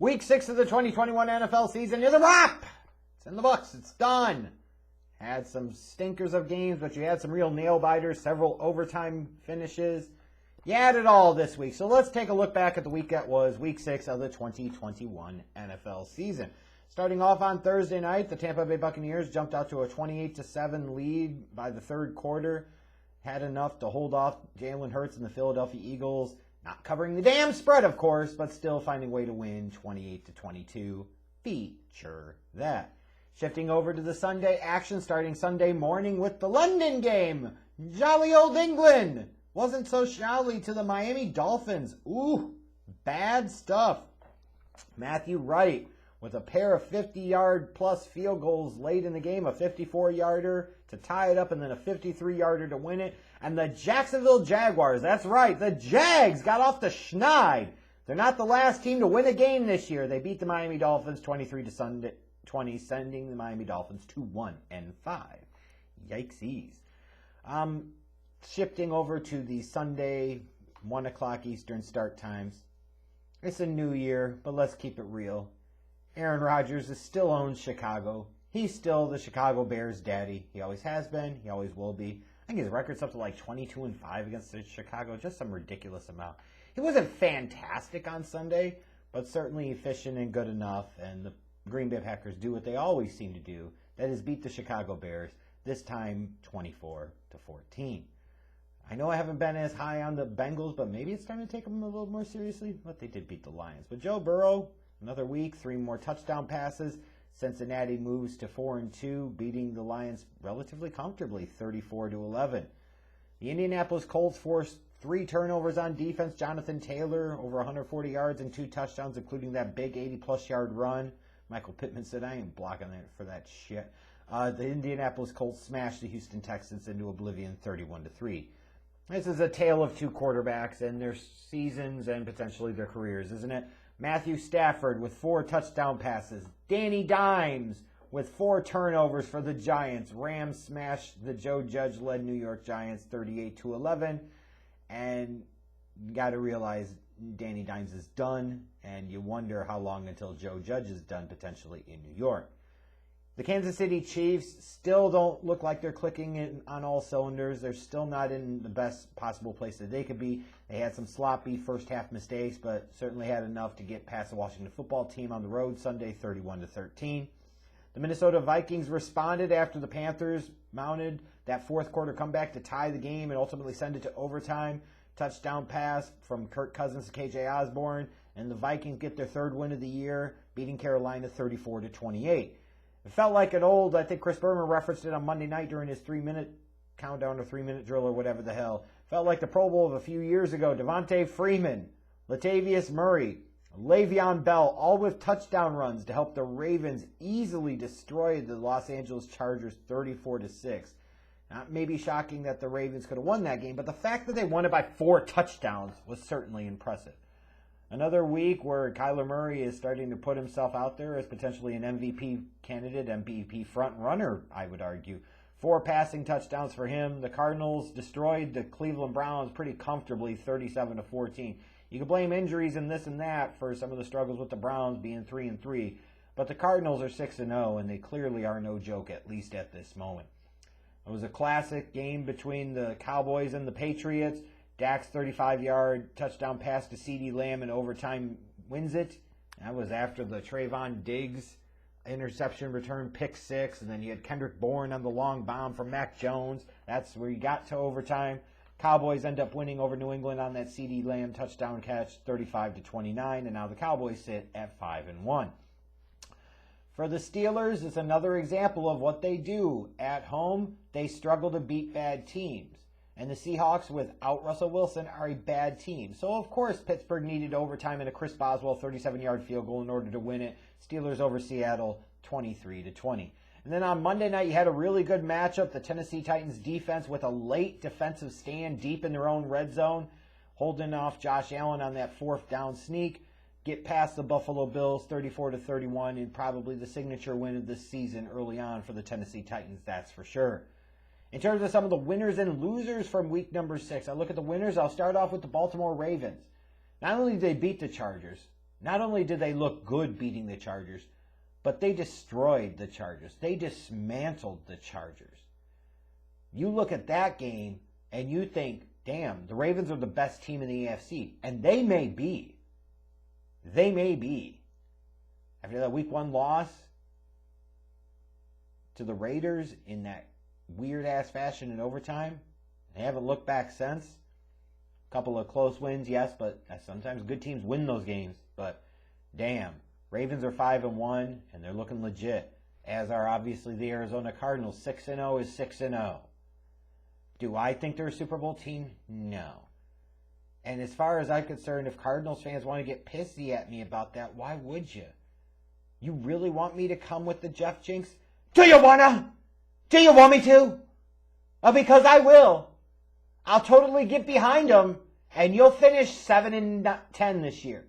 Week 6 of the 2021 NFL season is a wrap. It's in the books. It's done. Had some stinkers of games, but you had some real nail-biters, several overtime finishes. You had it all this week. So let's take a look back at the week that was Week 6 of the 2021 NFL season. Starting off on Thursday night, the Tampa Bay Buccaneers jumped out to a 28-7 lead by the third quarter. Had enough to hold off Jalen Hurts and the Philadelphia Eagles. Not covering the damn spread, of course, but still finding a way to win 28-22. Feature that. Shifting over to the Sunday action, starting Sunday morning with the London game. Jolly old England. Wasn't so jolly to the Miami Dolphins. Ooh, bad stuff. Matthew Wright with a pair of 50-yard plus field goals late in the game, a 54-yarder to tie it up and then a 53-yarder to win it. And the Jacksonville Jaguars, that's right, the Jags got off the schneid. They're not the last team to win a game this year. They beat the Miami Dolphins 23-20, sending the Miami Dolphins to 1-5. Yikesies. Shifting over to the Sunday 1 o'clock Eastern start times. It's a new year, but let's keep it real. Aaron Rodgers still owns Chicago. He's still the Chicago Bears' daddy. He always has been. He always will be. I think his record's up to like 22-5 against Chicago. Just some ridiculous amount. He wasn't fantastic on Sunday, but certainly efficient and good enough. And the Green Bay Packers do what they always seem to do. That is beat the Chicago Bears. This time 24-14. I know I haven't been as high on the Bengals, but maybe it's time to take them a little more seriously. But they did beat the Lions. But Joe Burrow, another week, 3 more touchdown passes. Cincinnati moves to 4-2, beating the Lions relatively comfortably, 34-11. The Indianapolis Colts forced 3 turnovers on defense. Jonathan Taylor, over 140 yards and 2 touchdowns, including that big 80-plus yard run. Michael Pittman said, I ain't blocking that for that shit. The Indianapolis Colts smashed the Houston Texans into oblivion, 31-3. This is a tale of 2 quarterbacks and their seasons and potentially their careers, isn't it? Matthew Stafford with 4 touchdown passes. Danny Dimes with 4 turnovers for the Giants. Rams smashed the Joe Judge-led New York Giants 38-11. And you got to realize Danny Dimes is done, and you wonder how long until Joe Judge is done potentially in New York. The Kansas City Chiefs still don't look like they're clicking on all cylinders. They're still not in the best possible place that they could be. They had some sloppy first half mistakes, but certainly had enough to get past the Washington football team on the road Sunday, 31-13. The Minnesota Vikings responded after the Panthers mounted that fourth quarter comeback to tie the game and ultimately send it to overtime. Touchdown pass from Kirk Cousins to KJ Osborne, and the Vikings get their 3rd win of the year, beating Carolina 34-28. It felt like an old, I think Chris Berman referenced it on Monday night during his 3-minute countdown or 3-minute drill or whatever the hell. Felt like the Pro Bowl of a few years ago. Devontae Freeman, Latavius Murray, Le'Veon Bell, all with touchdown runs to help the Ravens easily destroy the Los Angeles Chargers 34-6. Not maybe shocking that the Ravens could have won that game, but the fact that they won it by 4 touchdowns was certainly impressive. Another week where Kyler Murray is starting to put himself out there as potentially an MVP candidate, MVP front runner, I would argue. 4 passing touchdowns for him. The Cardinals destroyed the Cleveland Browns pretty comfortably, 37-14. You can blame injuries and this and that for some of the struggles with the Browns being 3-3, but the Cardinals are 6-0, and they clearly are no joke, at least at this moment. It was a classic game between the Cowboys and the Patriots. Dak's 35-yard touchdown pass to CeeDee Lamb in overtime wins it. That was after the Trayvon Diggs interception return, pick 6, and then you had Kendrick Bourne on the long bomb from Mac Jones. That's where you got to overtime. Cowboys end up winning over New England on that CeeDee Lamb touchdown catch, 35-29, and now the Cowboys sit at 5-1. For the Steelers, it's another example of what they do. At home, they struggle to beat bad teams. And the Seahawks, without Russell Wilson, are a bad team. So, of course, Pittsburgh needed overtime and a Chris Boswell 37-yard field goal in order to win it. Steelers over Seattle, 23-20. And then on Monday night, you had a really good matchup. The Tennessee Titans defense with a late defensive stand deep in their own red zone, holding off Josh Allen on that 4th down sneak. Get past the Buffalo Bills, 34-31, and probably the signature win of this season early on for the Tennessee Titans, that's for sure. In terms of some of the winners and losers from week number 6, I look at the winners. I'll start off with the Baltimore Ravens. Not only did they beat the Chargers, Not only did they look good beating the Chargers, but they destroyed the Chargers. They dismantled the Chargers. You look at that game and you think, damn, the Ravens are the best team in the AFC. And they may be. They may be. After that week 1 loss to the Raiders in that weird-ass fashion in overtime, they haven't looked back since. A couple of close wins, yes, but sometimes good teams win those games. But damn, Ravens are 5-1, and they're looking legit, as are obviously the Arizona Cardinals. 6-0 is 6-0. Do I think they're a Super Bowl team? No. And as far as I'm concerned, if Cardinals fans want to get pissy at me about that, why would you? You really want me to come with the Jeff Jinx? Do you wanna? Do you want me to? Because I will. I'll totally get behind them, and you'll finish 7-10 this year.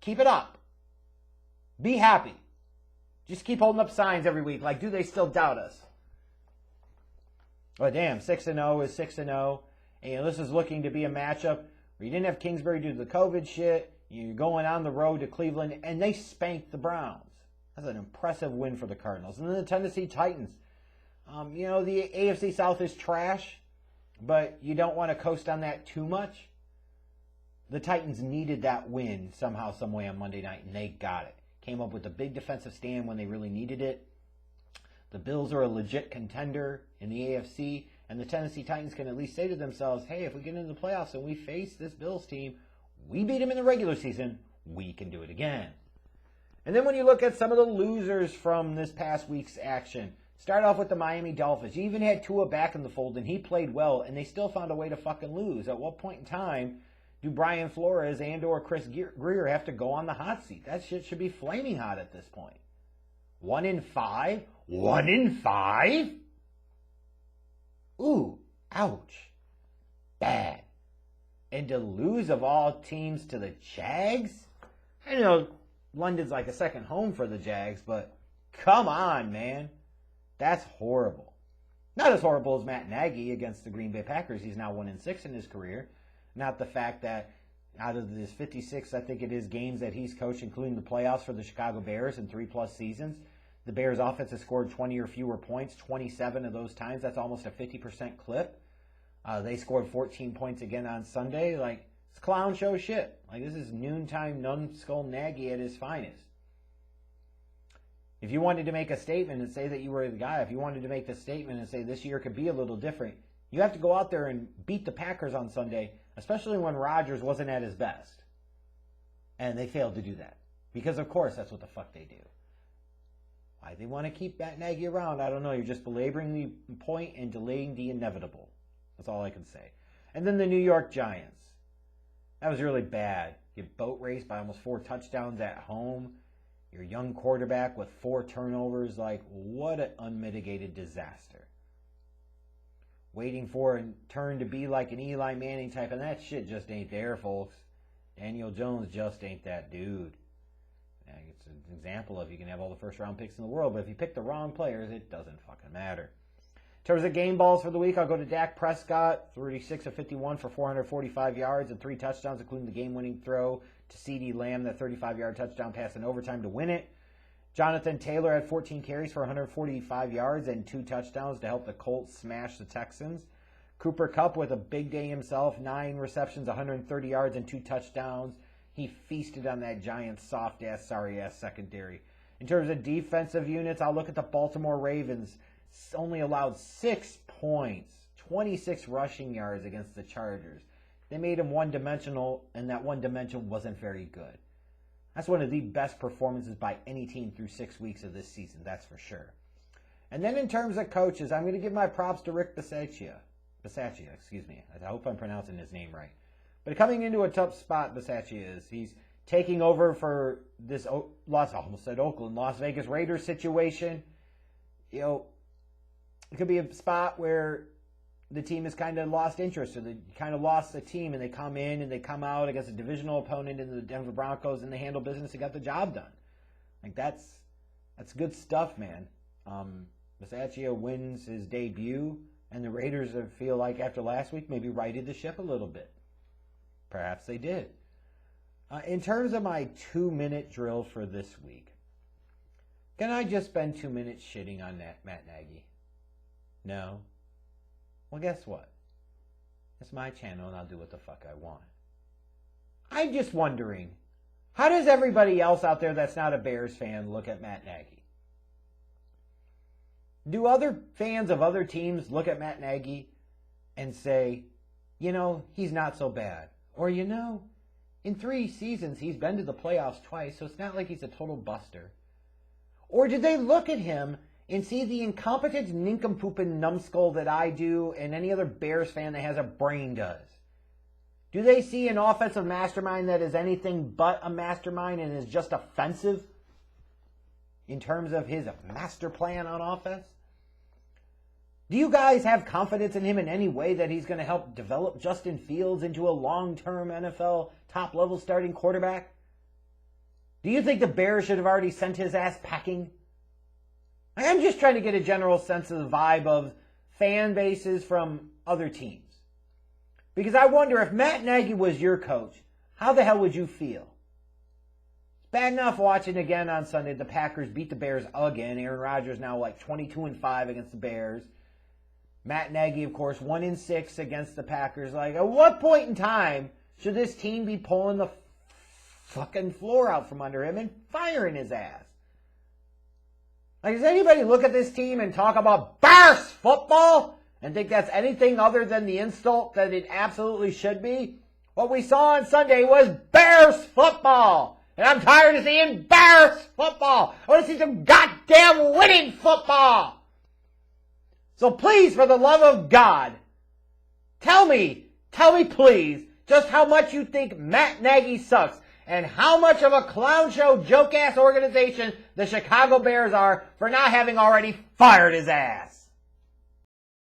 Keep it up. Be happy. Just keep holding up signs every week. Like, do they still doubt us? But damn, 6-0 is 6-0. And this is looking to be a matchup where you didn't have Kingsbury due to the COVID shit. You're going on the road to Cleveland, and they spanked the Browns. That's an impressive win for the Cardinals. And then the Tennessee Titans. The AFC South is trash, but you don't want to coast on that too much. The Titans needed that win somehow, some way on Monday night, and they got it. Came up with a big defensive stand when they really needed it. The Bills are a legit contender in the AFC, and the Tennessee Titans can at least say to themselves, hey, if we get into the playoffs and we face this Bills team, we beat them in the regular season, we can do it again. And then when you look at some of the losers from this past week's action, start off with the Miami Dolphins. You even had Tua back in the fold, and he played well, and they still found a way to fucking lose. At what point in time do Brian Flores and or Chris Greer have to go on the hot seat? That shit should be flaming hot at this point. 1-5? 1-5? Ooh, ouch. Bad. And to lose of all teams to the Jags? I know London's like a second home for the Jags, but come on, man. That's horrible. Not as horrible as Matt Nagy against the Green Bay Packers. He's now 1-6 in his career. Not the fact that out of his 56, I think it is, games that he's coached, including the playoffs for the Chicago Bears in 3+ seasons, the Bears offense has scored 20 or fewer points 27 of those times. That's almost a 50% clip. They scored 14 points again on Sunday. Like, it's clown show shit. Like, this is noontime numbskull Nagy at his finest. If you wanted to make a statement and say that you were the guy, if you wanted to make the statement and say this year could be a little different, you have to go out there and beat the Packers on Sunday, especially when Rodgers wasn't at his best. And they failed to do that. Because, of course, that's what the fuck they do. Why they want to keep Matt Nagy around, I don't know. You're just belaboring the point and delaying the inevitable. That's all I can say. And then the New York Giants. That was really bad. Get boat raced by almost 4 touchdowns at home. Your young quarterback with 4 turnovers. Like, what an unmitigated disaster. Waiting for a turn to be like an Eli Manning type, and that shit just ain't there, folks. Daniel Jones just ain't that dude. It's an example of you can have all the first-round picks in the world, but if you pick the wrong players, it doesn't fucking matter. In terms of game balls for the week, I'll go to Dak Prescott, 36 of 51 for 445 yards and 3 touchdowns, including the game-winning throw to CeeDee Lamb, that 35-yard touchdown pass in overtime to win it. Jonathan Taylor had 14 carries for 145 yards and 2 touchdowns to help the Colts smash the Texans. Cooper Kupp with a big day himself, 9 receptions, 130 yards, and 2 touchdowns. He feasted on that Giants soft-ass, sorry-ass secondary. In terms of defensive units, I'll look at the Baltimore Ravens. Only allowed 6 points, 26 rushing yards against the Chargers. They made him one-dimensional, and that one dimension wasn't very good. That's one of the best performances by any team through 6 weeks of this season, that's for sure. And then in terms of coaches, I'm going to give my props to Rick Bisaccia. I hope I'm pronouncing his name right. But coming into a tough spot, Bisaccia is. He's taking over for this Las Vegas Raiders situation. You know, it could be a spot where the team has kind of lost interest, or they kind of lost the team, and they come in and they come out against a divisional opponent in the Denver Broncos, and they handle business and got the job done. Like, that's good stuff, man. Bisaccia wins his debut, and the Raiders feel like after last week maybe righted the ship a little bit. Perhaps they did. In terms of my 2-minute drill for this week, can I just spend 2 minutes shitting on Matt Nagy? No? Well, guess what? It's my channel and I'll do what the fuck I want. I'm just wondering, how does everybody else out there that's not a Bears fan look at Matt Nagy? Do other fans of other teams look at Matt Nagy and say, you know, he's not so bad? Or, you know, in 3 seasons he's been to the playoffs twice, so it's not like he's a total buster. Or do they look at him and see the incompetent nincompoop and numbskull that I do and any other Bears fan that has a brain does? Do they see an offensive mastermind that is anything but a mastermind and is just offensive in terms of his master plan on offense? Do you guys have confidence in him in any way that he's going to help develop Justin Fields into a long-term NFL top-level starting quarterback? Do you think the Bears should have already sent his ass packing? I'm just trying to get a general sense of the vibe of fan bases from other teams. Because I wonder, if Matt Nagy was your coach, how the hell would you feel? It's bad enough watching again on Sunday the Packers beat the Bears again. Aaron Rodgers now like 22-5 against the Bears. Matt Nagy, of course, 1-6 against the Packers. Like, at what point in time should this team be pulling the fucking floor out from under him and firing his ass? Like, does anybody look at this team and talk about Bears football and think that's anything other than the insult that it absolutely should be? What we saw on Sunday was Bears football. And I'm tired of seeing Bears football. I want to see some goddamn winning football. So please, for the love of God, tell me please, just how much you think Matt Nagy sucks and how much of a clown show, joke-ass organization the Chicago Bears are for not having already fired his ass.